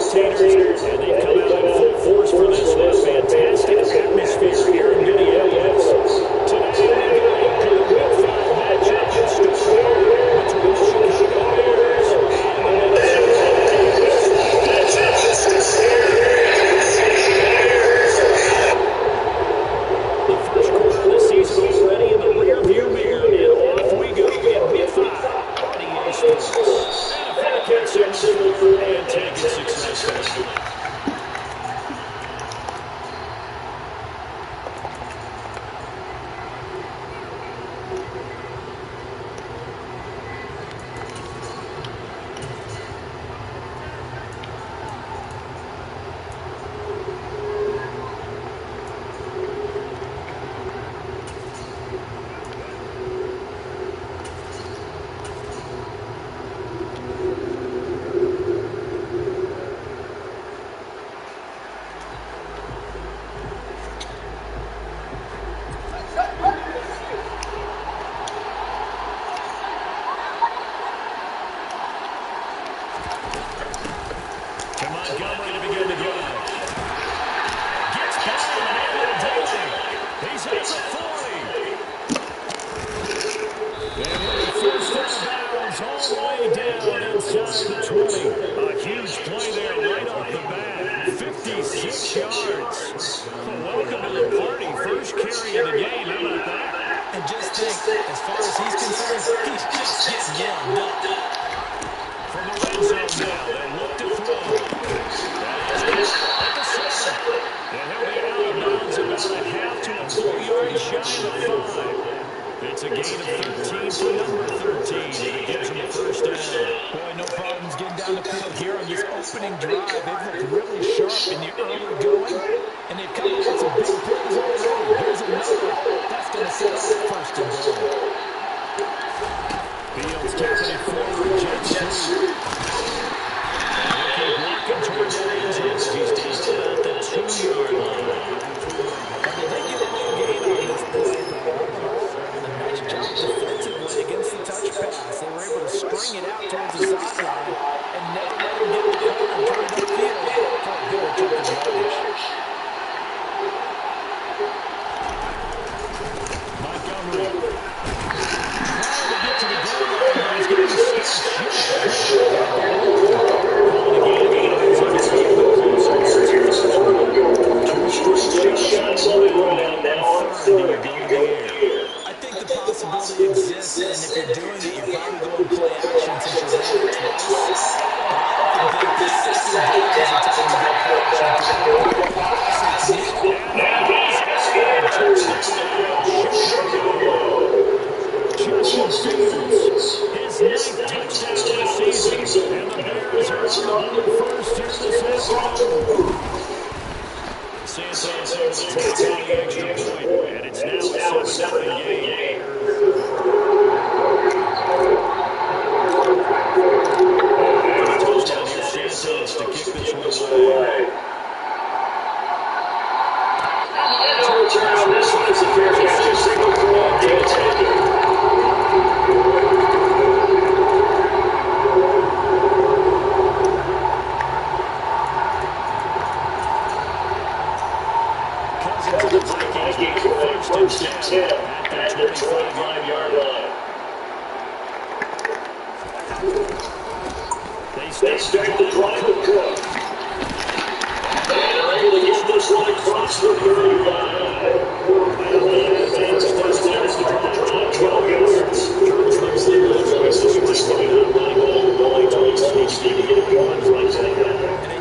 spectators, and they've come out in full force for this one. Fantastic atmosphere here in Minneapolis. Today, we've got a Week 5 matchup in store between the Chicago Bears and the The first quarter of the season already in the rearview mirror, and off we go in Week 5 on EA Sports. And a fair catch signal and Takin successful. Montgomery to begin the drive. Gets by and able to take it. He's at the 40. And with the first out of bounds all the way down inside the 20. A huge play there right off the bat. 56 yards. Well, welcome to the party. First carry of the game. How about that? And just think, as far as he's concerned, he's just getting warmed up. From the red zone now, they look to throw. At the 7. And he'll be out of bounds about a half to a full yard shy of 5. It's a gain of 13 for number 13. It gives him the first down. Boy, no problems getting down the field here on this opening drive. They've looked really sharp in the early going, and they've come up with some big plays already. Here's another. That's going to set up first and goal. Fields taking it forward, Jets 3. They'll keep walking towards the end zone. He's down about the 2-yard line. And they did get a little gain on this play. A nice job defensively against the touch pass. They were able to string it out towards the sideline and never let him get the cover and turn it upfield for a bigger chunk of yardage. Montgomery. Trying to get to the goal line, but he's going to be I think the possibility exists, and if you're doing it, you're probably going to play action since you're running twice. But I think this second drive is a time to go play his 9th touchdown of the season, and the Bears are on the first here this afternoon. Santos able to take out the extra point, and it's now a 7-0 game. And a touchdown here, Santos to kick this one away. Turn this one is a fair catch signal for Takin. First and 10 at their 25-yard line. They start the drive with Cook. And are able to get this one across the 30-line. First down is the drive, 12 yards. Charles looks like the choice to switch the running ball. Bowling towards Steve to get it going like that.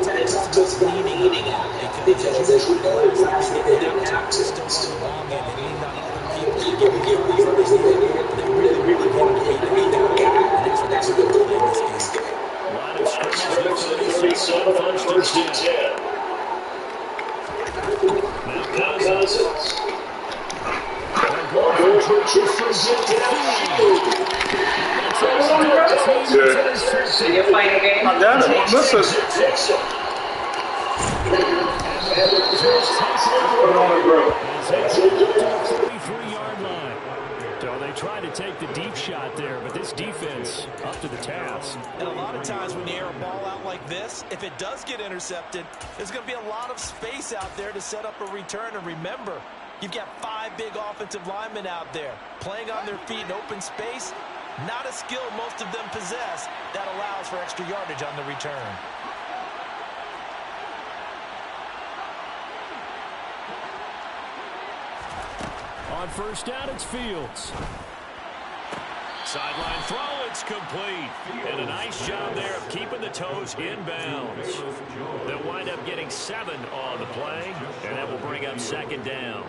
And it's just leaning out because as you know, it's getting out still on the long end. They lean on other people to give yards. They really want to be that guy. And that's a good play in this game. Line of scrimmage, 37, first and 10. Now Cousins. They're going for Richardson to get out. So you're playing a game? I'm done. Listen. Put on a group. 33-yard line. So they tried to take the deep shot there, but this defense up to the task. And a lot of times when you air a ball out like this, if it does get intercepted, there's going to be a lot of space out there to set up a return. And remember, you've got 5 big offensive linemen out there playing on their feet in open space. Not a skill most of them possess that allows for extra yardage on the return. On first down, it's Fields. Sideline throw, it's complete. And a nice job there of keeping the toes inbounds. They'll wind up getting 7 on the play, and that will bring up second down.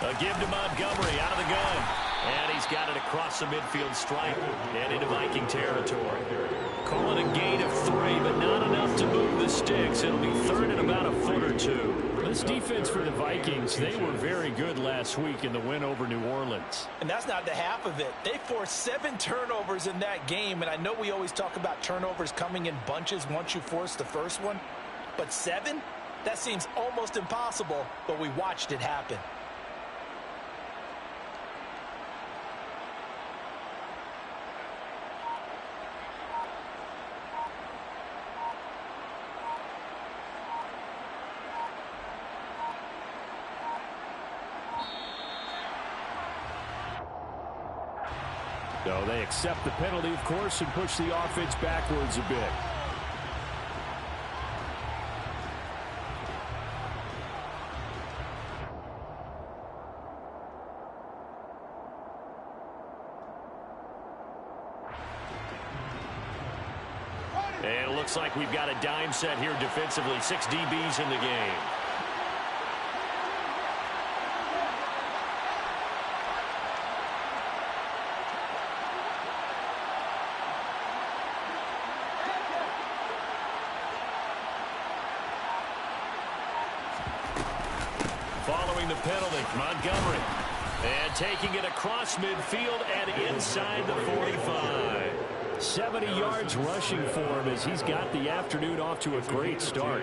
A give to Montgomery out of the gun. And he's got it across the midfield stripe and into Viking territory. Call it a gain of 3, but not enough to move the sticks. It'll be third and about a foot or 2. This defense for the Vikings, they were very good last week in the win over New Orleans. And that's not the half of it. They forced 7 turnovers in that game, and I know we always talk about turnovers coming in bunches once you force the first one. But 7? That seems almost impossible, but we watched it happen. So they accept the penalty, of course, and push the offense backwards a bit. And it looks like we've got a dime set here defensively. 6 DBs in the game. Following the penalty, Montgomery. And taking it across midfield and inside the 45. 70 yards rushing for him as he's got the afternoon off to a great start.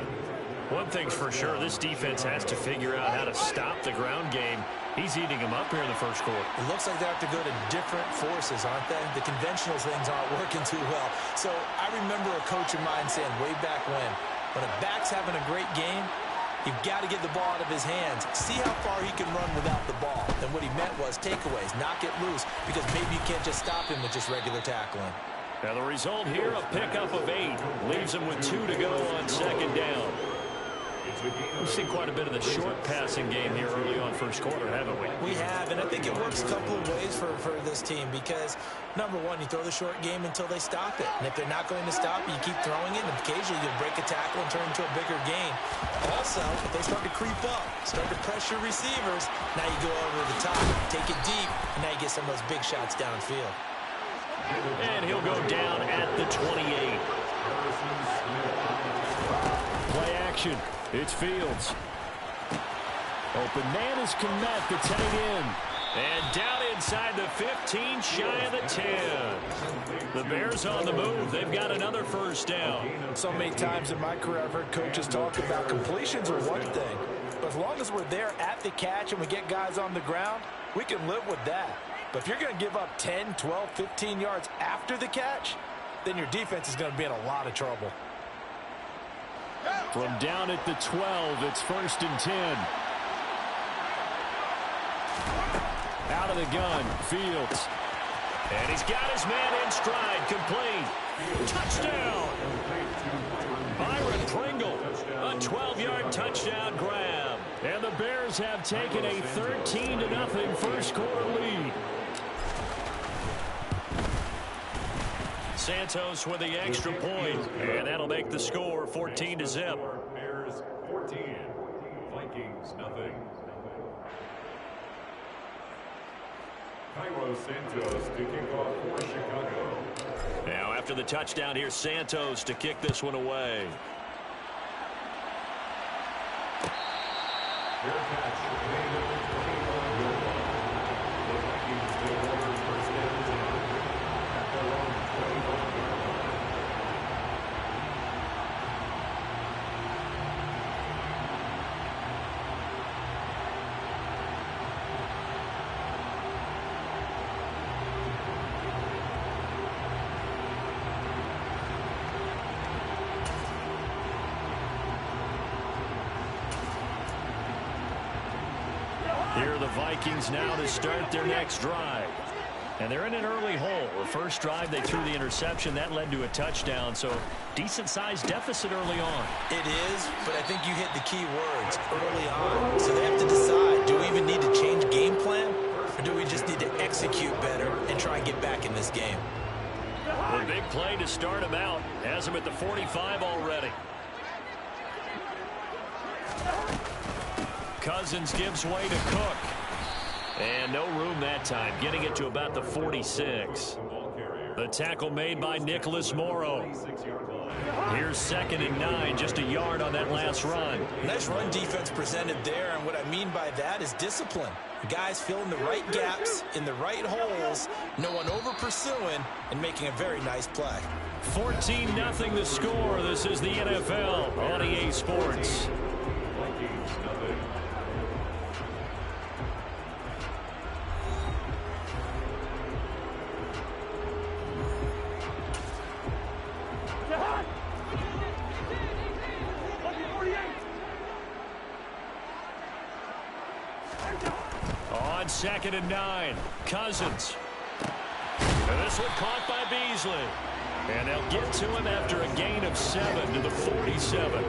One thing's for sure, this defense has to figure out how to stop the ground game. He's eating them up here in the first quarter. It looks like they have to go to different forces, aren't they? The conventional things aren't working too well. So I remember a coach of mine saying way back when a back's having a great game, you've got to get the ball out of his hands. See how far he can run without the ball. And what he meant was takeaways, knock it loose, because maybe you can't just stop him with just regular tackling. Now the result here, a pickup of 8. Leaves him with 2 to go on second down. We've seen quite a bit of the short passing game here early on first quarter, haven't we? We have, and I think it works a couple of ways for this team because, number one, you throw the short game until they stop it. And if they're not going to stop it, you keep throwing it, and occasionally you'll break a tackle and turn it into a bigger gain. Also, if they start to creep up, start to pressure receivers, now you go over the top, take it deep, and now you get some of those big shots downfield. And he'll go down at the 28. Play action. It's Fields. Open man is Kmet, the tight end. And down inside the 15, shy of the 10. The Bears on the move. They've got another first down. So many times in my career I've heard coaches talk about completions are one thing. But as long as we're there at the catch and we get guys on the ground, we can live with that. But if you're going to give up 10, 12, 15 yards after the catch, then your defense is going to be in a lot of trouble. From down at the 12, it's 1st and 10. Out of the gun, Fields. And he's got his man in stride, complete. Touchdown! Byron Pringle, a 12-yard touchdown grab. And the Bears have taken a 13-0 first quarter lead. Santos with the extra point, and that'll make the score 14-0. Bears 14, Vikings nothing. Cairo Santos to kick off for Chicago. Now after the touchdown, here's Santos to kick this one away. Fair catch made at the 25-yard line. The Vikings will order first and 10 at their own 25-yard line. the Vikings now to start their next drive. And they're in an early hole. The first drive, they threw the interception. That led to a touchdown, so decent-sized deficit early on. It is, but I think you hit the key words, early on. So they have to decide, do we even need to change game plan, or do we just need to execute better and try and get back in this game? The big play to start him out. Has him at the 45 already. Cousins gives way to Cook. And no room that time, getting it to about the 46. The tackle made by Nicholas Morrow. Here's 2nd and 9, just a yard on that last run. Nice run defense presented there, and what I mean by that is discipline. The guys filling the right gaps in the right holes, no one over-pursuing, and making a very nice play. 14-0 the score. This is the NFL on EA Sports. On 2nd and 9, Cousins. And this one caught by Beasley. And they'll get to him after a gain of 7 to the 47.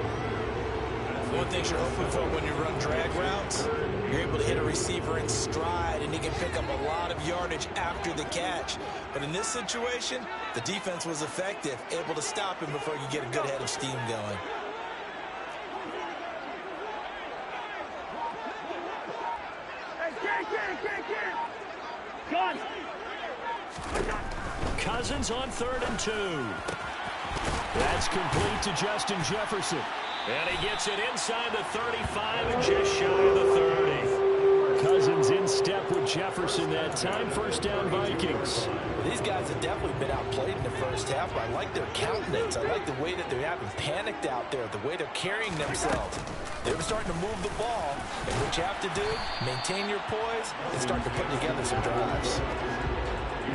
One thing you're hoping for when you run drag routes, you're able to hit a receiver in stride, and he can pick up a lot of yardage after the catch. But in this situation, the defense was effective, able to stop him before you get a good head of steam going. Cousins on 3rd and 2. That's complete to Justin Jefferson. And he gets it inside the 35 and just shy of the 30. Cousins in step with Jefferson that time. 1st down Vikings. These guys have definitely been outplayed in the first half. I like their countenance. I like the way that they haven't panicked out there, the way they're carrying themselves. They were starting to move the ball. And what you have to do, maintain your poise and start to put together some drives.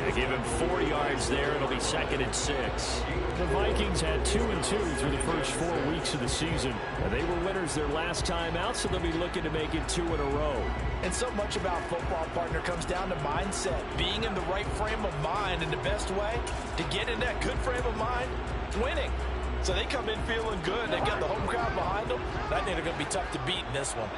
They give him 4 yards there. It'll be 2nd and 6. The Vikings had 2 and 2 through the first 4 weeks of the season. They were winners their last time out, so they'll be looking to make it 2 in a row. And so much about football, partner, comes down to mindset. Being in the right frame of mind, and the best way to get in that good frame of mind, winning. So they come in feeling good. They got the home crowd behind them. I think they're going to be tough to beat in this one.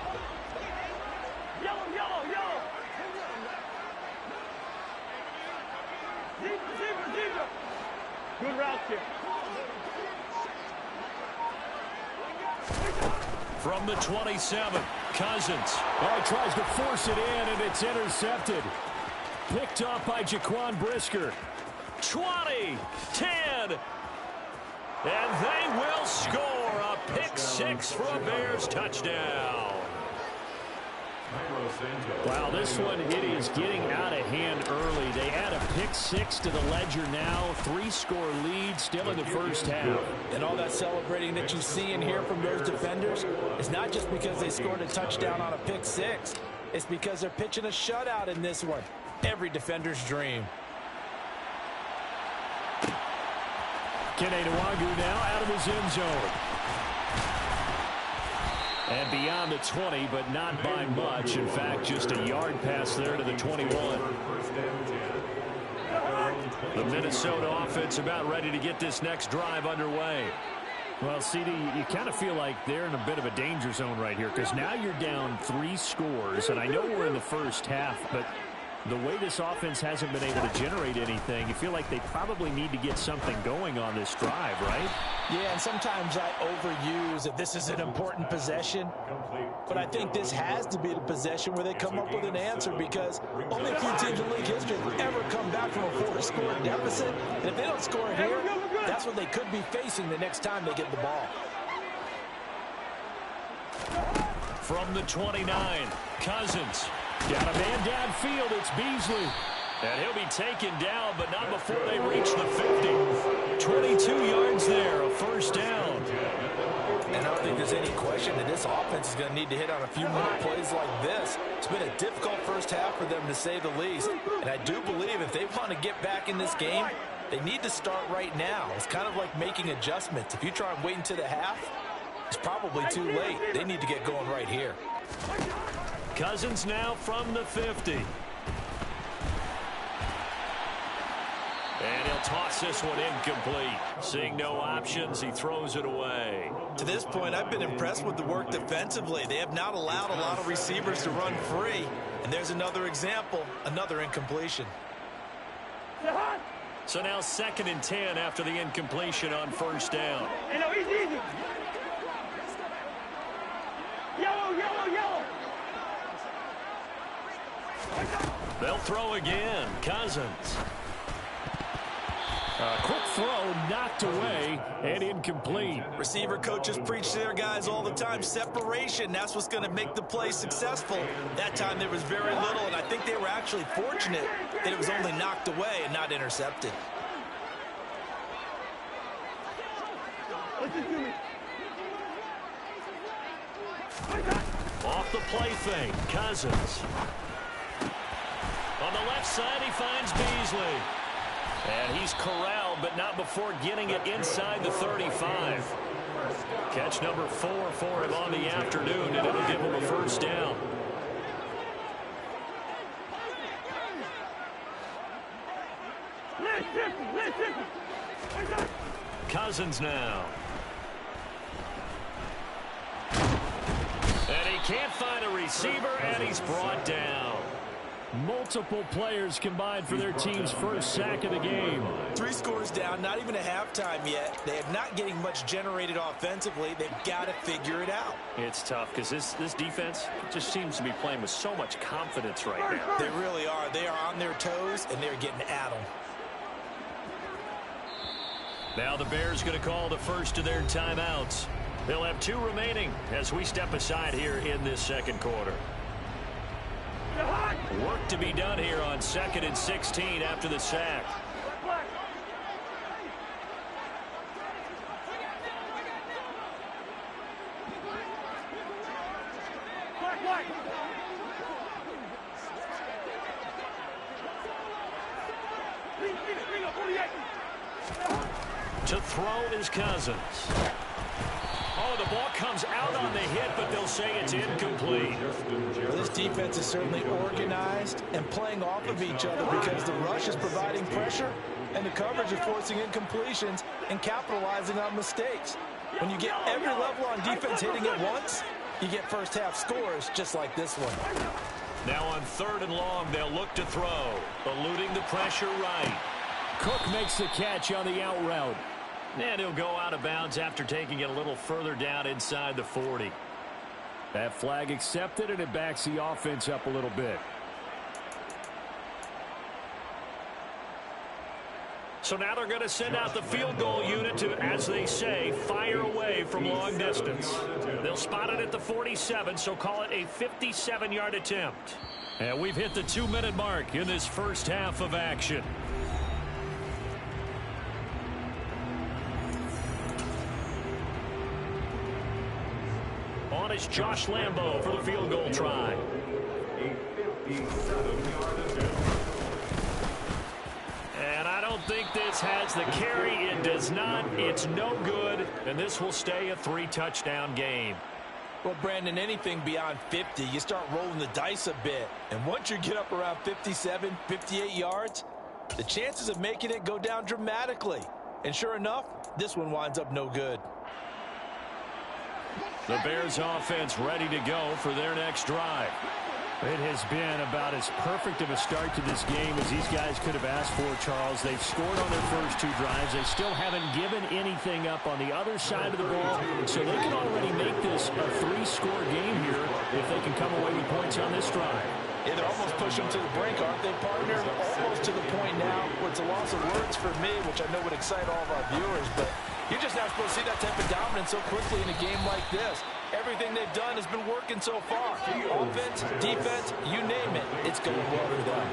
Good route here. From the 27, Cousins. Oh, he tries to force it in, and it's intercepted. Picked off by Jaquan Brisker. 20, 10, and they will score a pick 6 for a Bears touchdown. Wow, this one, it is getting out of hand early. They add a pick 6 to the ledger now. 3-score lead still in the first half. And all that celebrating that you see and hear from those defenders is not just because they scored a touchdown on a pick 6. It's because they're pitching a shutout in this one. Every defender's dream. Kene now out of his end zone. And beyond the 20, but not by much. In fact, just a yard pass there to the 21. The Minnesota offense about ready to get this next drive underway. Well, CD, you kind of feel like they're in a bit of a danger zone right here, because now you're down 3 scores, and I know we're in the first half, but the way this offense hasn't been able to generate anything, you feel like they probably need to get something going on this drive, right? Yeah, and sometimes I overuse that this is an important possession, but I think this has to be the possession where they come up with an answer, because only a few teams in league history have ever come back from a 4-score deficit, and if they don't score here, that's what they could be facing the next time they get the ball. From the 29, Cousins. Got a man downfield. It's Beasley. And he'll be taken down, but not before they reach the 50. 22 yards there, a first down. And I don't think there's any question that this offense is going to need to hit on a few more plays like this. It's been a difficult first half for them, to say the least. And I do believe if they want to get back in this game, they need to start right now. It's kind of like making adjustments. If you try and wait until the half, it's probably too late. They need to get going right here. Cousins now from the 50. And he'll toss this one incomplete. Seeing no options, he throws it away. To this point, I've been impressed with the work defensively. They have not allowed a lot of receivers to run free. And there's another example, another incompletion. So now 2nd and 10 after the incompletion on first down. Hey, no, easy, easy. Yellow, yellow, yellow. They'll throw again. Cousins. Quick throw, knocked away, and incomplete. Receiver coaches preach to their guys all the time. Separation, that's what's going to make the play successful. That time there was very little, and I think they were actually fortunate that it was only knocked away and not intercepted. Listen to me. Off the play fake, Cousins. On the left side, he finds Beasley. And he's corralled, but not before getting it inside the 35. Catch number 4 for him on the afternoon, and it'll give him a first down. Cousins now. And he can't find a receiver, and he's brought down. Multiple players combined for their team's first sack of the game. 3 scores down, not even a halftime yet. They are not getting much generated offensively. They've got to figure it out. It's tough because this defense just seems to be playing with so much confidence right now. They really are. They are on their toes, and they're getting at them. Now the Bears going to call the first of their timeouts. They'll have 2 remaining as we step aside here in this second quarter. Work to be done here on 2nd and 16 after the sack. To throw is Cousins. Oh, the ball comes out on the hit, but they'll say it's incomplete. Well, this defense is certainly organized and playing off of each other because the rush is providing pressure and the coverage is forcing incompletions and capitalizing on mistakes. When you get every level on defense hitting at once, you get first half scores just like this one. Now on 3rd and long, they'll look to throw, eluding the pressure right. Cook makes the catch on the out route. And he'll go out of bounds after taking it a little further down inside the 40. That flag accepted, and it backs the offense up a little bit. So now they're going to send out the field goal unit to, as they say, fire away from long distance. They'll spot it at the 47, so call it a 57-yard attempt. And we've hit the 2-minute mark in this first half of action. On is Josh Lambo for the field goal try. And I don't think this has the carry. It does not. It's no good. And this will stay a 3-touchdown game. Well, Brandon, anything beyond 50, you start rolling the dice a bit. And once you get up around 57, 58 yards, the chances of making it go down dramatically. And sure enough, this one winds up no good. The Bears offense ready to go for their next drive. It has been about as perfect of a start to this game as these guys could have asked for, Charles. They've scored on their first 2 drives. They still haven't given anything up on the other side of the ball, so they can already make this a 3-score game here if they can come away with points on this drive. Yeah, they're almost pushing them to the brink, aren't they, partner? Almost to the point now where it's a loss of words for me, which I know would excite all of our viewers, but you're just not supposed to see that type of dominance so quickly in a game like this. Everything they've done has been working so far. Offense, defense, you name it, it's going well for them.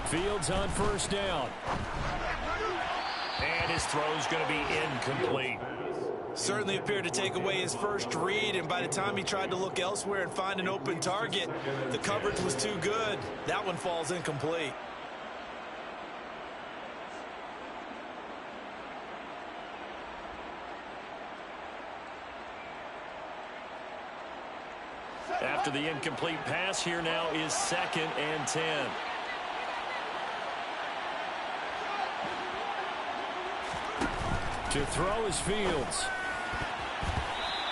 Fields on first down. And his throw's going to be incomplete. Certainly appeared to take away his first read, and by the time he tried to look elsewhere and find an open target, the coverage was too good. That one falls incomplete. After the incomplete pass, here now is 2nd and 10. To throw is Fields.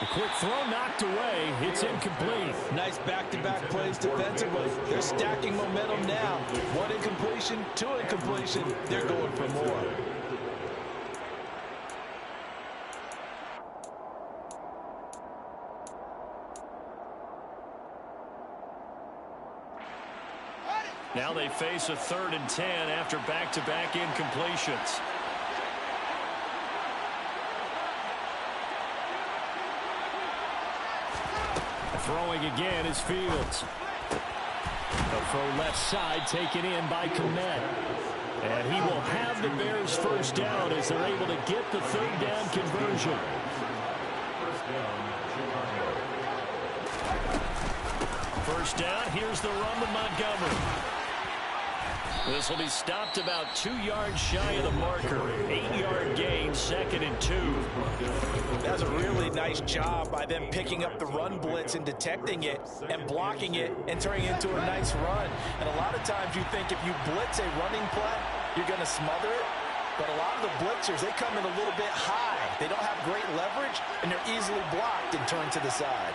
A quick throw knocked away. It's incomplete. Nice back-to-back plays defensively. They're stacking momentum now. 1 incompletion, 2 incompletion. They're going for more. Now they face a 3rd and 10 after back-to-back incompletions. Throwing again is Fields. A throw left side taken in by Kickin. And he will have the Bears first down as they're able to get the 3rd down conversion. First down, here's the run to Montgomery. This will be stopped about 2 yards shy of the marker. 8-yard gain, 2nd and 2. That's a really nice job by them picking up the run blitz and detecting it and blocking it and turning it into a nice run. And a lot of times you think if you blitz a running play, you're going to smother it. But a lot of the blitzers, they come in a little bit high. They don't have great leverage, and they're easily blocked and turned to the side.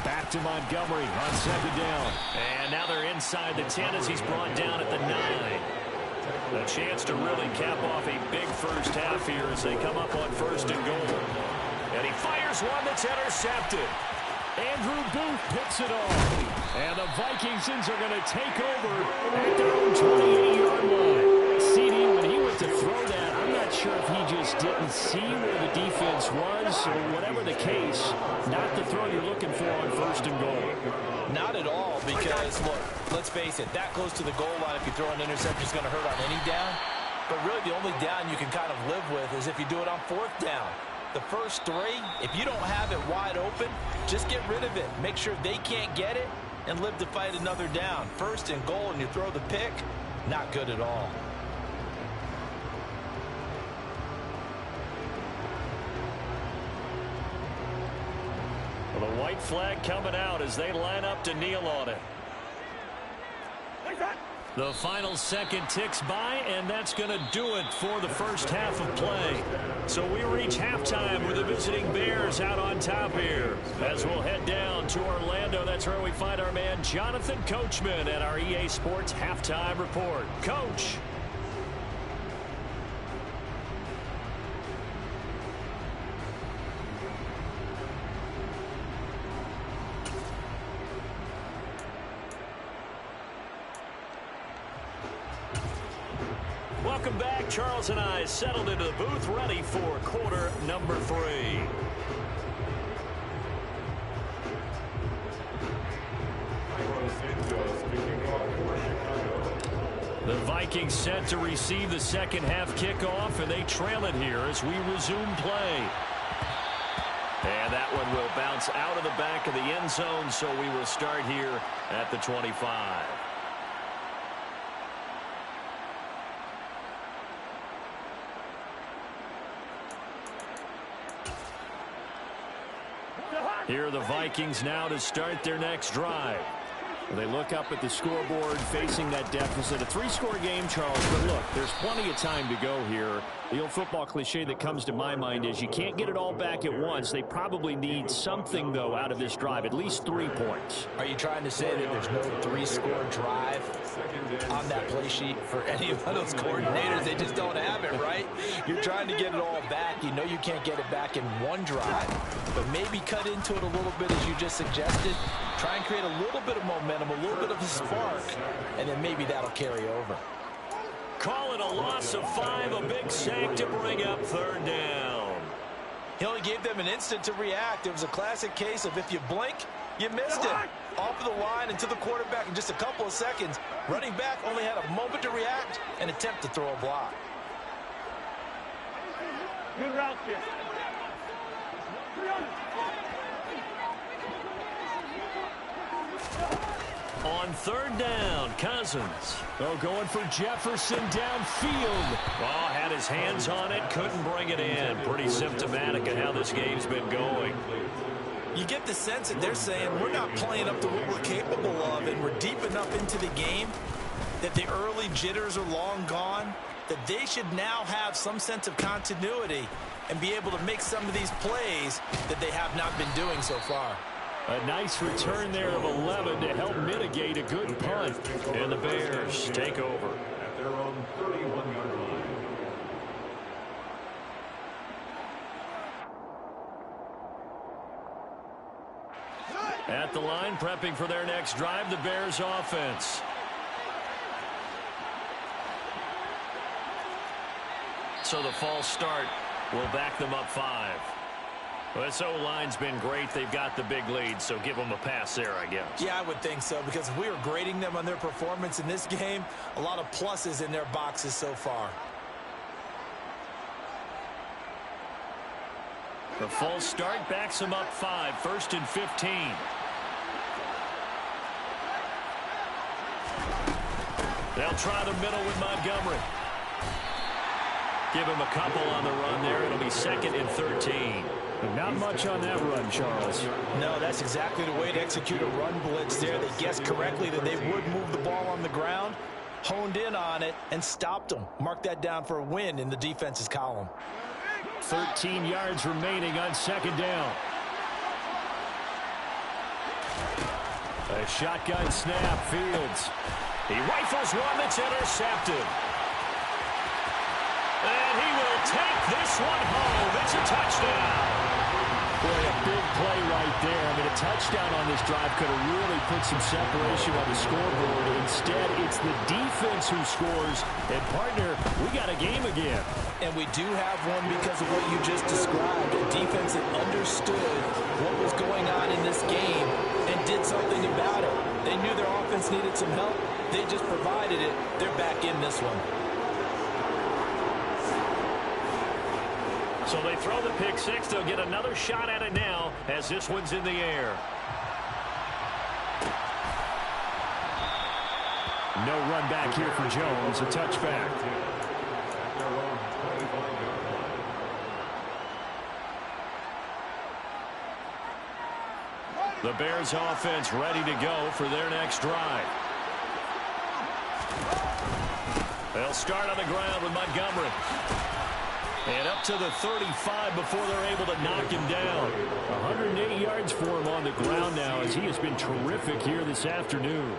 Back to Montgomery on 2nd down. And now they're inside the 10 as he's brought down at the 9. A chance to really cap off a big first half here as they come up on 1st and goal. And he fires one that's intercepted. Andrew Booth picks it off. And the Vikingsons are going to take over at their own 28-yard line. CD, when he went to throw that, I'm not sure if he just didn't see where the defense was or whatever the case. Not the throw you're looking for on 1st and goal. Not at all, because, look, let's face it, that close to the goal line, if you throw an interception, is going to hurt on any down. But really, the only down you can kind of live with is if you do it on 4th down. The first 3, if you don't have it wide open, just get rid of it. Make sure they can't get it and live to fight another down. 1st and goal, and you throw the pick, not good at all. Well, the white flag coming out as they line up to kneel on it. The final second ticks by, and that's going to do it for the first half of play. So we reach halftime with the visiting Bears out on top here. As we'll head down to Orlando, that's where we find our man Jonathan Coachman at our EA Sports Halftime Report. Coach. Welcome back. Charles and I settled into the booth, ready for quarter number 3. The Vikings set to receive the second half kickoff, and they trail it here as we resume play. And that one will bounce out of the back of the end zone, so we will start here at the 25. Here are the Vikings now to start their next drive. Well, they look up at the scoreboard facing that deficit. A 3-score game, Charles, but look, there's plenty of time to go here. The old football cliche that comes to my mind is you can't get it all back at once. They probably need something, though, out of this drive, at least 3 points. Are you trying to say that there's no 3-score drive on that play sheet for any of those coordinators? They just don't have it, right? You're trying to get it all back. You know you can't get it back in one drive, but maybe cut into it a little bit as you just suggested. Try and create a little bit of momentum, a little bit of a spark, and then maybe that'll carry over. Call it a loss of 5, a big sack to bring up 3rd down. He only gave them an instant to react. It was a classic case of if you blink, you missed it. Off of the line and to the quarterback in just a couple of seconds. Running back only had a moment to react and attempt to throw a block. Good route, kid. On on third down. Cousins. Oh, going for Jefferson downfield. Oh, had his hands on it, couldn't bring it in. Pretty symptomatic of how this game's been going. You get the sense that they're saying we're not playing up to what we're capable of, and we're deep enough into the game that the early jitters are long gone, that they should now have some sense of continuity and be able to make some of these plays that they have not been doing so far. A nice return there of 11 to help mitigate a good punt. And the Bears take over. At their own 31-yard line. At the line, prepping for their next drive, the Bears offense. So the false start will back them up 5. Well, this O-line's been great. They've got the big lead, so give them a pass there, I guess. Yeah, I would think so, because if we were grading them on their performance in this game, a lot of pluses in their boxes so far. The false start backs them up 5, 1st and 15. They'll try the middle with Montgomery. Give him a couple on the run there. It'll be 2nd and 13. Not much on that run, Charles. No, that's exactly the way to execute a run blitz there. They guessed correctly that they would move the ball on the ground, honed in on it, and stopped them. Mark that down for a win in the defense's column. 13 yards remaining on 2nd down. A shotgun snap, Fields. He rifles one that's intercepted. And he will take this one home. It's a touchdown. Boy, a big play right there. I mean, a touchdown on this drive could have really put some separation on the scoreboard. Instead, it's the defense who scores. And, partner, we got a game again. And we do have one because of what you just described. A defense that understood what was going on in this game and did something about it. They knew their offense needed some help. They just provided it. They're back in this one. So they throw the pick 6. They'll get another shot at it now as this one's in the air. No run back here for Jones. A touchback. The Bears offense ready to go for their next drive. They'll start on the ground with Montgomery. And up to the 35 before they're able to knock him down. 108 yards for him on the ground now as he has been terrific here this afternoon.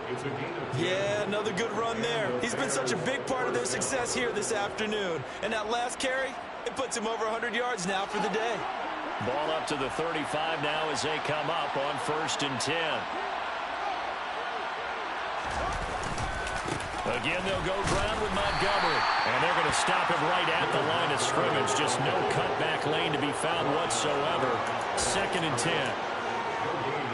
Yeah, another good run there. He's been such a big part of their success here this afternoon. And that last carry, it puts him over 100 yards now for the day. Ball up to the 35 now as they come up on 1st and 10. Again, they'll go ground with Montgomery. And they're going to stop him right at the line of scrimmage. Just no cutback lane to be found whatsoever. 2nd and 10.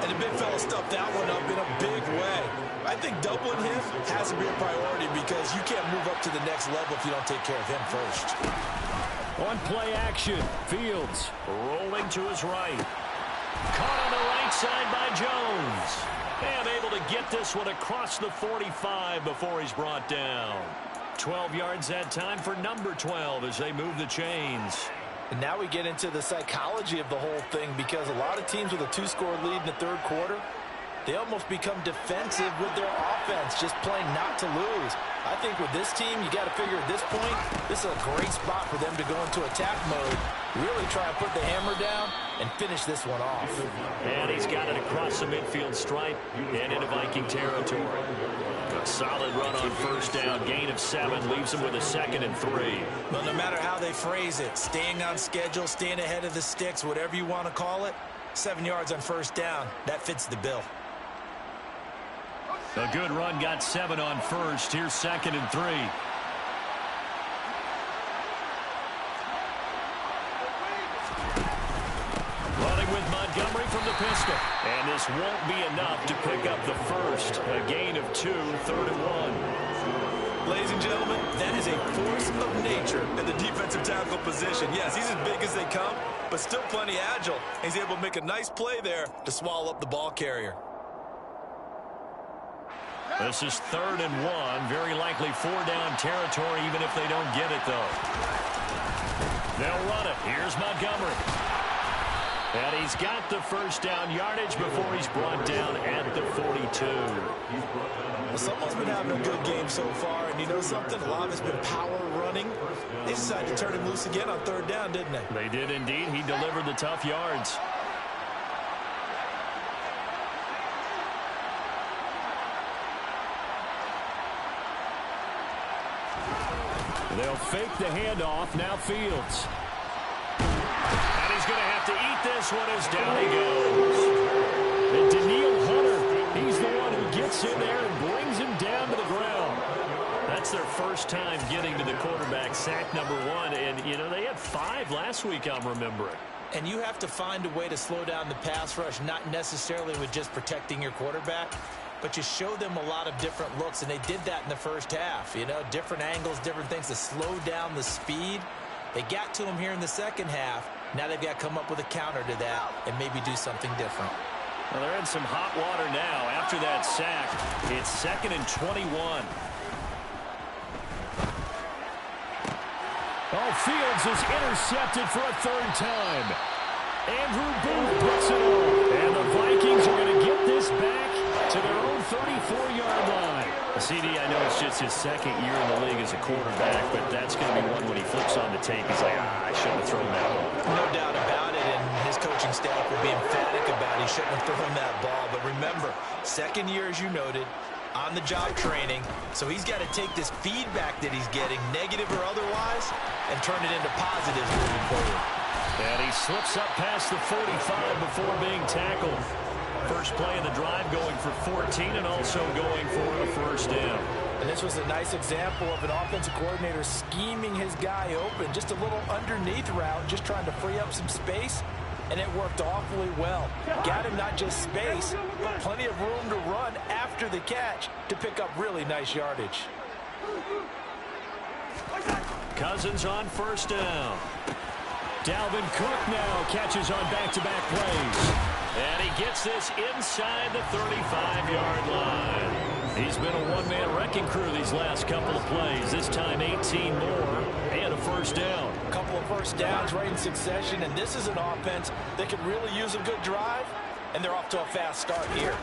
And the big fella stuffed that one up in a big way. I think doubling him has to be a priority because you can't move up to the next level if you don't take care of him first. On play action, Fields. Rolling to his right. Caught on the right side by Jones. And able to get this one across the 45 before he's brought down. 12 yards that time for number 12 as they move the chains. And now we get into the psychology of the whole thing because a lot of teams with a 2-score lead in the 3rd quarter, they almost become defensive with their offense, just playing not to lose. I think with this team, you got to figure at this point, this is a great spot for them to go into attack mode, really try and put the hammer down and finish this one off. And he's got it across the midfield stripe and into Viking territory. A solid run on 1st down, gain of 7, leaves him with a 2nd and 3. Well, no matter how they phrase it, staying on schedule, staying ahead of the sticks, whatever you want to call it, 7 yards on 1st down, that fits the bill. A good run, got 7 on 1st. Here's 2nd and 3. Running with Montgomery from the pistol. And this won't be enough to pick up the 1st. A gain of 2, 3rd and 1. Ladies and gentlemen, that is a force of nature in the defensive tackle position. Yes, he's as big as they come, but still plenty agile. He's able to make a nice play there to swallow up the ball carrier. This is 3rd and 1. Very likely 4-down territory, even if they don't get it, though. They'll run it. Here's Montgomery. And he's got the first down yardage before he's brought down at the 42. Well, someone's been having a good game so far, and you know something? A lot of it's been power running. They decided to turn him loose again on 3rd down, didn't they? They did indeed. He delivered the tough yards. They'll fake the handoff. Now Fields. And he's going to have to eat this one as down he goes. And Daniil Hunter, he's the one who gets in there and brings him down to the ground. That's their first time getting to the quarterback, sack number 1. And, you know, they had 5 last week, I'm remembering. And you have to find a way to slow down the pass rush, not necessarily with just protecting your quarterback, but you show them a lot of different looks, and they did that in the first half. You know, different angles, different things to slow down the speed. They got to him here in the second half. Now they've got to come up with a counter to that and maybe do something different. Well, they're in some hot water now. After that sack, it's 2nd and 21. Oh, Fields is intercepted for a 3rd time. Andrew Booth puts it on. And the Vikings are going to get this back to their own 34-yard line. CD, I know it's just his 2nd year in the league as a quarterback, but that's going to be one when he flips on the tape. He's like, I shouldn't have thrown that one. No doubt about it, and his coaching staff will be emphatic about he shouldn't have thrown that ball. But remember, 2nd year, as you noted, on-the-job training, so he's got to take this feedback that he's getting, negative or otherwise, and turn it into positives moving forward. And he slips up past the 45 before being tackled. First play of the drive going for 14 and also going for a 1st down. And this was a nice example of an offensive coordinator scheming his guy open. Just a little underneath route, just trying to free up some space, and it worked awfully well. Got him not just space, but plenty of room to run after the catch to pick up really nice yardage. Cousins on 1st down. Dalvin Cook now catches on back-to-back plays. And he gets this inside the 35-yard line. He's been a one-man wrecking crew these last couple of plays. This time 18 more and a 1st down. A couple of 1st downs right in succession, and this is an offense that could really use a good drive, and they're off to a fast start here.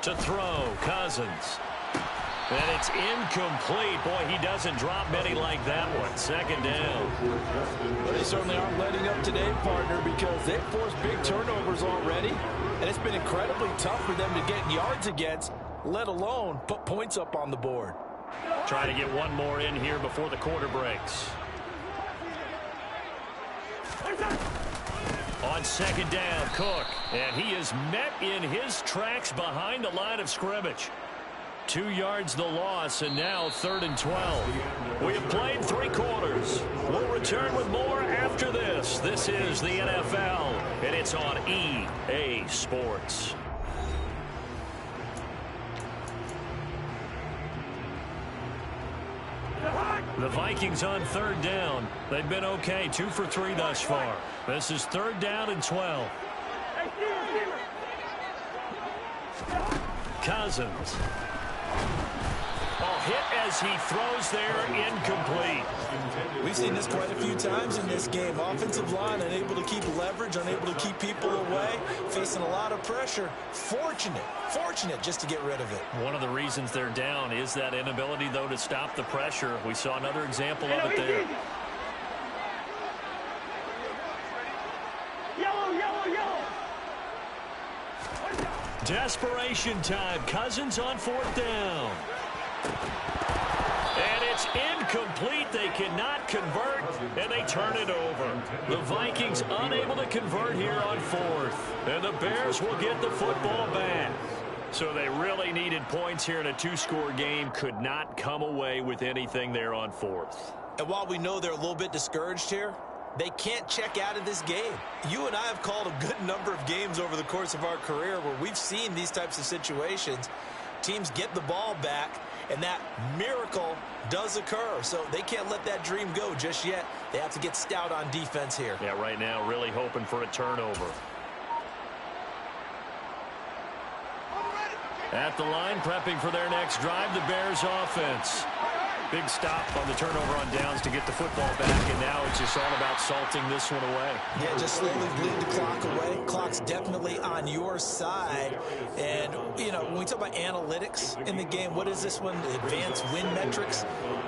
To throw, Cousins. And it's incomplete. Boy, he doesn't drop many like that one. 2nd down. Well, they certainly aren't letting up today, partner, because they've forced big turnovers already, and it's been incredibly tough for them to get yards against, let alone put points up on the board. Try to get one more in here before the quarter breaks. On 2nd down, Cook. And he is met in his tracks behind the line of scrimmage. 2 yards the loss, and now 3rd and 12. We have played 3 quarters. We'll return with more after this. This is the NFL, and it's on EA Sports. The Vikings on 3rd down. They've been okay, 2 for 3 thus far. This is 3rd down and 12. Cousins. Hit as he throws there, incomplete. We've seen this quite a few times in this game. Offensive line unable to keep leverage, unable to keep people away, facing a lot of pressure. Fortunate just to get rid of it. One of the reasons they're down is that inability, though, to stop the pressure. We saw another example of it there. Yellow. Desperation time. Cousins on 4th down. And it's incomplete. They cannot convert, and they turn it over. The Vikings unable to convert here on 4th. And the Bears will get the football back. So they really needed points here in a 2-score game. Could not come away with anything there on 4th. And while we know they're a little bit discouraged here, they can't check out of this game. You and I have called a good number of games over the course of our career where we've seen these types of situations. Teams get the ball back, and that miracle does occur. So they can't let that dream go just yet. They have to get stout on defense here. Yeah, right now really hoping for a turnover. At the line, prepping for their next drive, the Bears offense. Big stop on the turnover on downs to get the football back, and now it's just all about salting this one away. Yeah, just slowly bleed the clock away. Clock's definitely on your side. And, you know, when we talk about analytics in the game, what is this one? The advanced win metrics?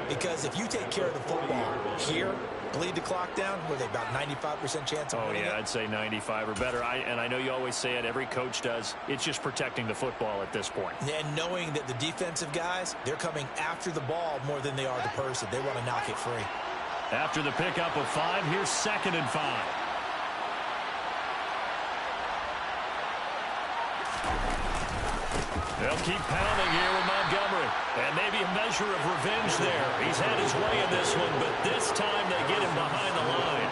Because if you take care of the football here, bleed the clock down, were they about 95% chance of winning it? I'd say 95 or better. And I know you always say it, every coach does. It's just protecting the football at this point. And knowing that the defensive guys, they're coming after the ball more than they are the person. They want to knock it free. After the pickup of 5, here's 2nd and 5. They'll keep pounding here with Montgomery. And maybe a measure of revenge there. He's had his way in this one, but this time they get him behind the line.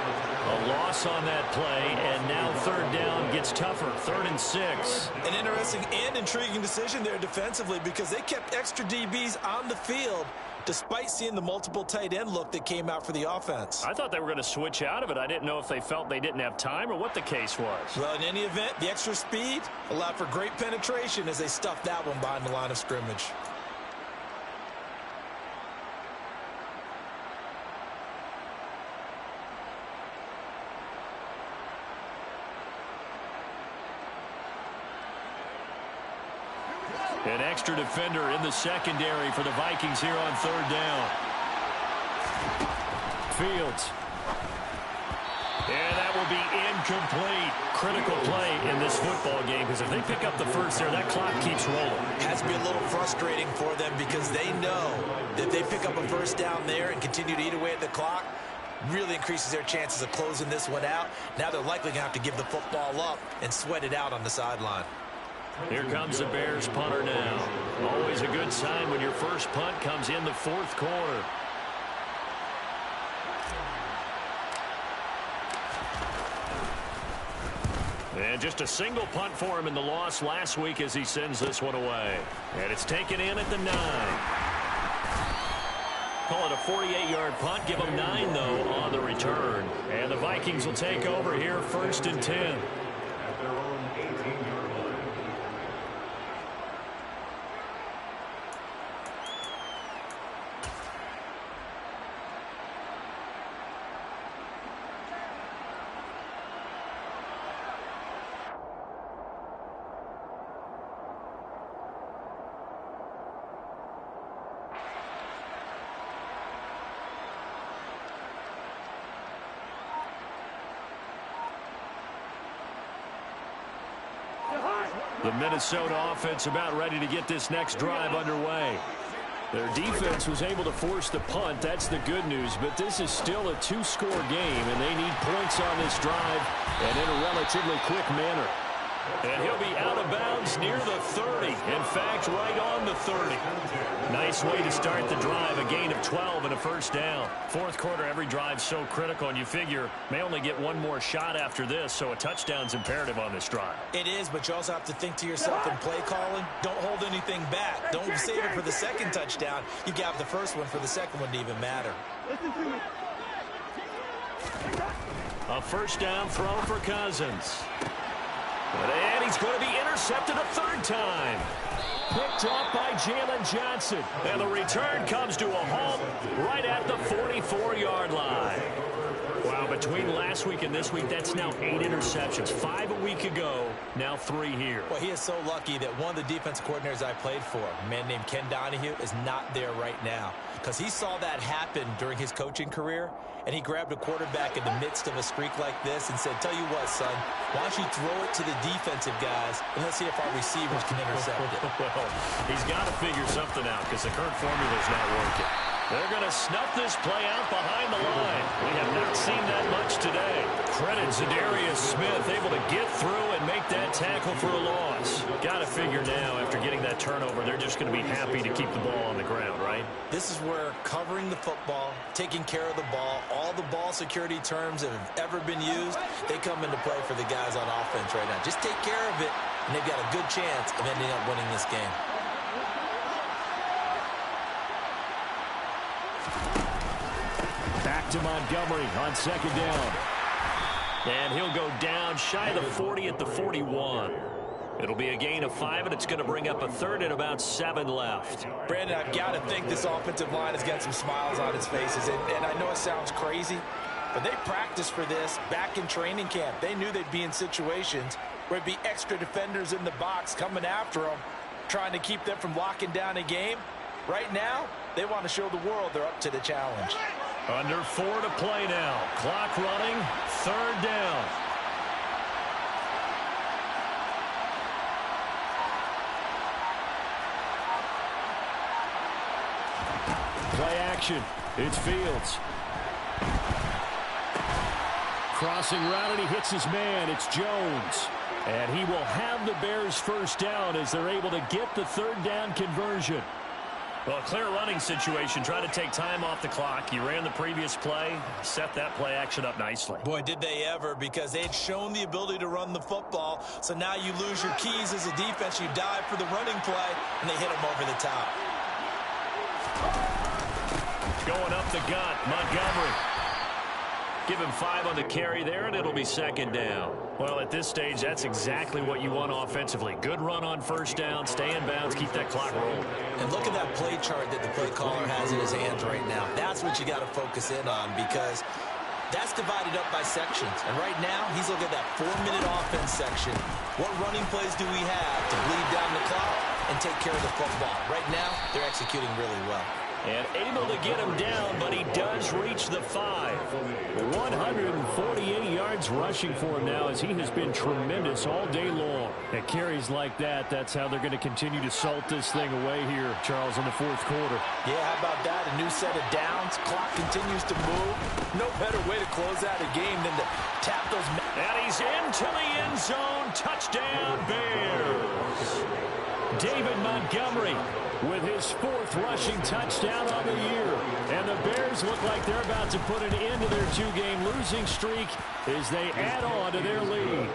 A loss on that play, and now 3rd down gets tougher. 3rd and 6. An interesting and intriguing decision there defensively because they kept extra DBs on the field despite seeing the multiple tight end look that came out for the offense. I thought they were going to switch out of it. I didn't know if they felt they didn't have time or what the case was. Well, in any event, the extra speed allowed for great penetration as they stuffed that one behind the line of scrimmage. An extra defender in the secondary for the Vikings here on 3rd down. Fields. And that will be incomplete. Critical play in this football game because if they pick up the first there, that clock keeps rolling. Has to be a little frustrating for them because they know that if they pick up a first down there and continue to eat away at the clock, really increases their chances of closing this one out. Now they're likely going to have to give the football up and sweat it out on the sideline. Here comes the Bears punter now. Always a good sign when your first punt comes in the 4th quarter. And just a single punt for him in the loss last week as he sends this one away. And it's taken in at the 9. Call it a 48-yard punt. Give them 9, though, on the return. And the Vikings will take over here 1st and 10. At their own 18-yard line. The Minnesota offense about ready to get this next drive underway. Their defense was able to force the punt. That's the good news. But this is still a 2-score game, and they need points on this drive and in a relatively quick manner. And he'll be out of bounds near the 30. In fact, right on the 30. Nice way to start the drive. A gain of 12 and a first down. 4th quarter, every drive's so critical, and you figure may only get one more shot after this, so a touchdown's imperative on this drive. It is, but you also have to think to yourself in play calling, don't hold anything back. Don't save it for the 2nd touchdown. You got the first one for the 2nd one to even matter. A first down throw for Cousins. And he's going to be intercepted a 3rd time. Picked off by Jalen Johnson. And the return comes to a halt right at the 44-yard line. Wow, between last week and this week, that's now 8 interceptions. 5 a week ago, now 3 here. Well, he is so lucky that one of the defense coordinators I played for, a man named Ken Donahue, is not there right now. Because he saw that happen during his coaching career, and he grabbed a quarterback in the midst of a streak like this and said, tell you what, son, why don't you throw it to the defensive guys, and let's see if our receivers can intercept it. Well, he's got to figure something out because the current formula is not working. They're going to snuff this play out behind the line. We have not seen that much today. Credit Zadarius Smith, able to get through and make that tackle for a loss. Got to figure now, after getting that turnover, they're just going to be happy to keep the ball on the ground, right? This is where covering the football, taking care of the ball, all the ball security terms that have ever been used, they come into play for the guys on offense right now. Just take care of it, and they've got a good chance of ending up winning this game. Back to Montgomery on 2nd down. And he'll go down shy of the 40 at the 41. It'll be a gain of 5, and it's going to bring up a third and about 7 left. Brandon, I've got to think this offensive line has got some smiles on its faces. And I know it sounds crazy, but they practiced for this back in training camp. They knew they'd be in situations where it'd be extra defenders in the box coming after them, trying to keep them from locking down a game. Right now, they want to show the world they're up to the challenge. Under 4 to play now. Clock running. 3rd down. Play action. It's Fields. Crossing route, and he hits his man. It's Jones. And he will have the Bears first down as they're able to get the 3rd down conversion. Well, a clear running situation. Try to take time off the clock. You ran the previous play. Set that play action up nicely. Boy, did they ever, because they had shown the ability to run the football. So now you lose your keys as a defense. You dive for the running play, and they hit him over the top. Going up the gut, Montgomery. Give him 5 on the carry there, and it'll be 2nd down. Well, at this stage, that's exactly what you want offensively. Good run on 1st down, stay in bounds, keep that clock rolling. And look at that play chart that the play caller has in his hands right now. That's what you got to focus in on, because that's divided up by sections. And right now, he's looking at that 4-minute offense section. What running plays do we have to bleed down the clock and take care of the football? Right now, they're executing really well. And able to get him down, but he does reach the 5. 148 yards rushing for him now, as he has been tremendous all day long. At carries like that, that's how they're going to continue to salt this thing away here, Charles, in the 4th quarter. Yeah, how about that? A new set of downs. Clock continues to move. No better way to close out a game than to tap those. And he's into the end zone. Touchdown, Bears. David Montgomery with his 4th rushing touchdown on the year. And the Bears look like they're about to put an end to their 2-game losing streak as they add on to their lead.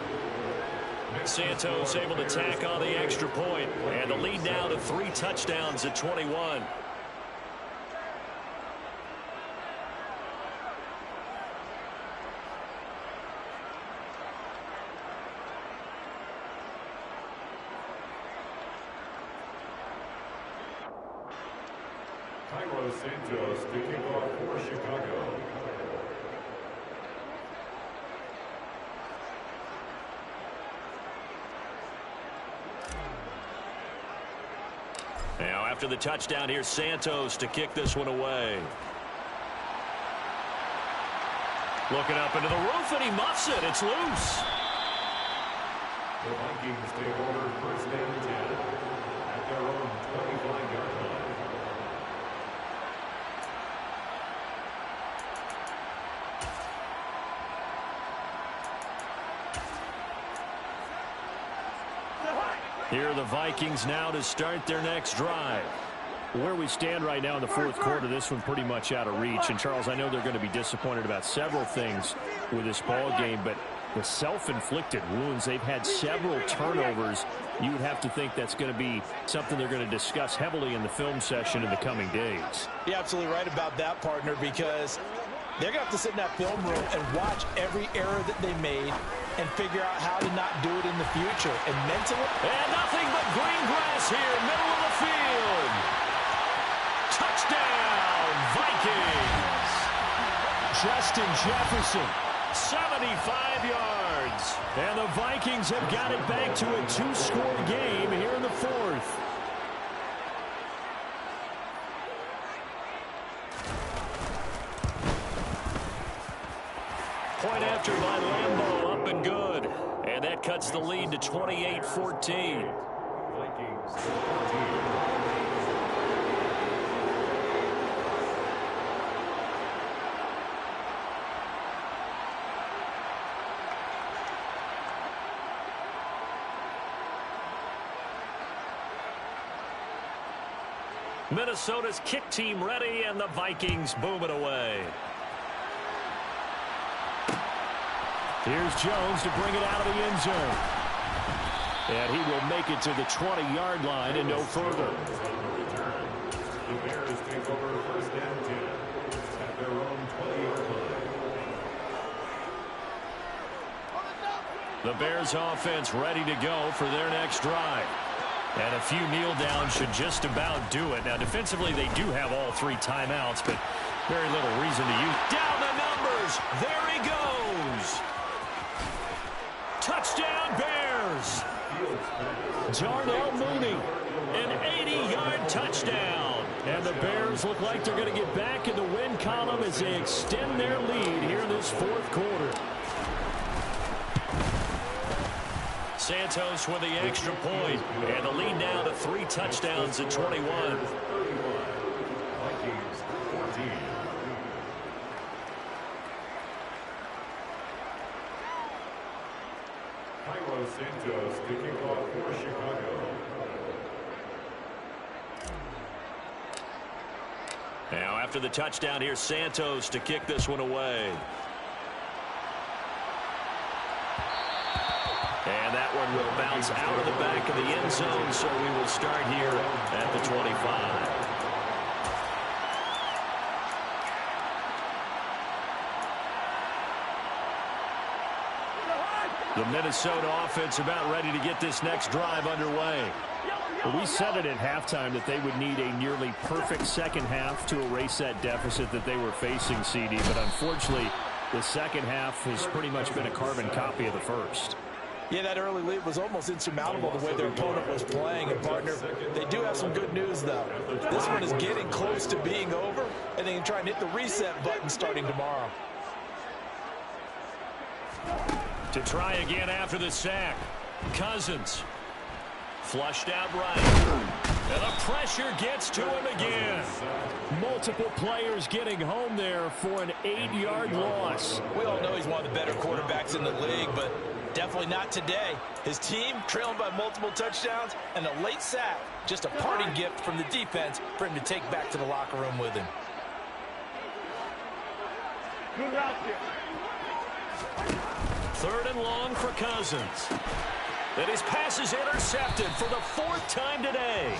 Santos able to tack on the extra point, and the lead now to 3 touchdowns at 21. Santos to kick off for Chicago. Now after the touchdown, here's Santos to kick this one away. Looking up into the roof, and he muffs it. It's loose. The Vikings take over 1st and 10 at their own 25-yard line. Here are the Vikings now to start their next drive. Where we stand right now in the 4th quarter, this one pretty much out of reach. And, Charles, I know they're going to be disappointed about several things with this ball game, but the self-inflicted wounds, they've had several turnovers. You would have to think that's going to be something they're going to discuss heavily in the film session in the coming days. You're absolutely right about that, partner, because they're going to have to sit in that film room and watch every error that they made and figure out how to not do it in the future. And mentally... And nothing but green grass here, middle of the field. Touchdown, Vikings. Justin Jefferson. 75 yards. And the Vikings have got it back to a 2-score game here in the 4th. Point after by Lambeau, up and good. And that cuts the lead to 28-14. Vikings 14. Minnesota's kick team ready, and the Vikings boom it away. Here's Jones to bring it out of the end zone. And he will make it to the 20-yard line and no further. The Bears take over 1st and 10 at their own 20-yard line. The Bears offense ready to go for their next drive. And a few kneel downs should just about do it. Now, defensively, they do have all 3 timeouts, but very little reason to use. Down the numbers. There he goes. Touchdown, Bears. Darnell Mooney, an 80-yard touchdown. And the Bears look like they're going to get back in the win column as they extend their lead here in this 4th quarter. Santos with the extra point, and the lead now to 3 touchdowns at 21. Santos to kick off for Chicago. Now after the touchdown, here's Santos to kick this one away. And that one will bounce out of the back of the end zone, so we will start here at the 25. The Minnesota offense about ready to get this next drive underway. Well, we said it at halftime that they would need a nearly perfect second half to erase that deficit that they were facing, CD. But unfortunately, the second half has pretty much been a carbon copy of the first. Yeah, that early lead was almost insurmountable the way their opponent was playing. And, partner, they do have some good news, though. This one is getting close to being over, and they can try and hit the reset button starting tomorrow. To try again after the sack. Cousins. Flushed out right. And the pressure gets to him again. Multiple players getting home there for an 8-yard loss. We all know he's one of the better quarterbacks in the league, but definitely not today. His team trailing by multiple touchdowns and a late sack. Just a parting gift from the defense for him to take back to the locker room with him. Good route here. 3rd and long for Cousins. And his pass is intercepted for the 4th time today.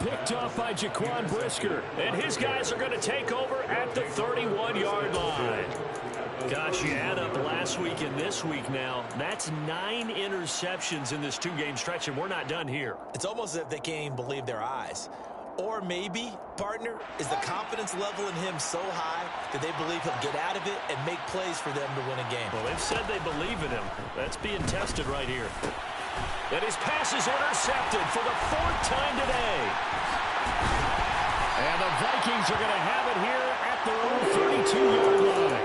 Picked off by Jaquan Brisker. And his guys are going to take over at the 31-yard line. Gosh, you add up last week and this week now. That's 9 interceptions in this 2-game stretch, and we're not done here. It's almost as if they can't even believe their eyes. Or maybe, partner, is the confidence level in him so high that they believe he'll get out of it and make plays for them to win a game. Well, they've said they believe in him. That's being tested right here. And his pass is intercepted for the 4th time today. And the Vikings are going to have it here at their own 32-yard line.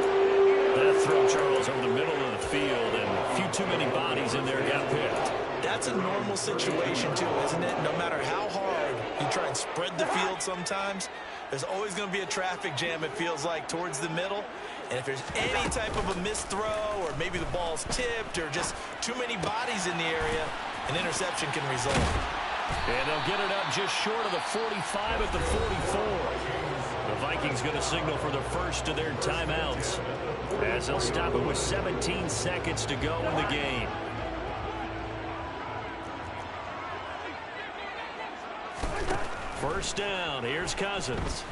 That throw, Charles, over the middle of the field, and a few too many bodies in there got picked. That's a normal situation, too, isn't it? No matter how hard you try and spread the field sometimes, there's always going to be a traffic jam, it feels like, towards the middle. And if there's any type of a missed throw, or maybe the ball's tipped, or just too many bodies in the area, an interception can result. And they'll get it up just short of the 45 at the 44. The Vikings going to signal for the first of their timeouts, as they'll stop it with 17 seconds to go in the game. First down, here's Cousins.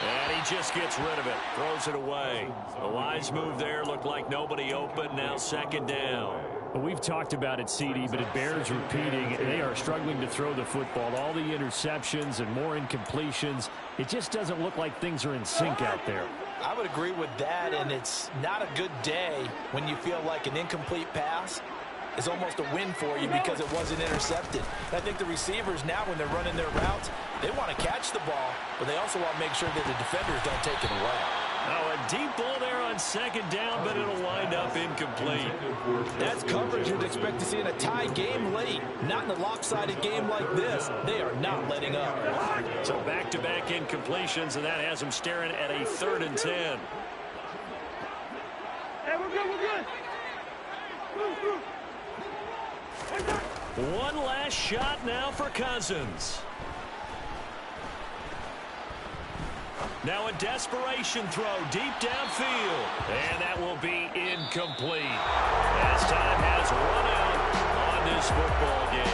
And he just gets rid of it, throws it away. A wise move there, looked like nobody open, now 2nd down. Well, we've talked about it, CD, but it bears repeating. They are struggling to throw the football. All the interceptions and more incompletions. It just doesn't look like things are in sync out there. I would agree with that, and it's not a good day when you feel like an incomplete pass is almost a win for you because it wasn't intercepted. I think the receivers now, when they're running their routes, they want to catch the ball, but they also want to make sure that the defenders don't take it away. Oh, a deep ball there on 2nd down, but it'll wind up incomplete. That's coverage you'd expect to see in a tie game late. Not in a lopsided game like this. They are not letting up. So back-to-back incompletions, and that has them staring at a 3rd and 10. Hey, we're good, we're good. Move. One last shot now for Cousins. Now a desperation throw deep downfield. And that will be incomplete. As time has run out on this football game.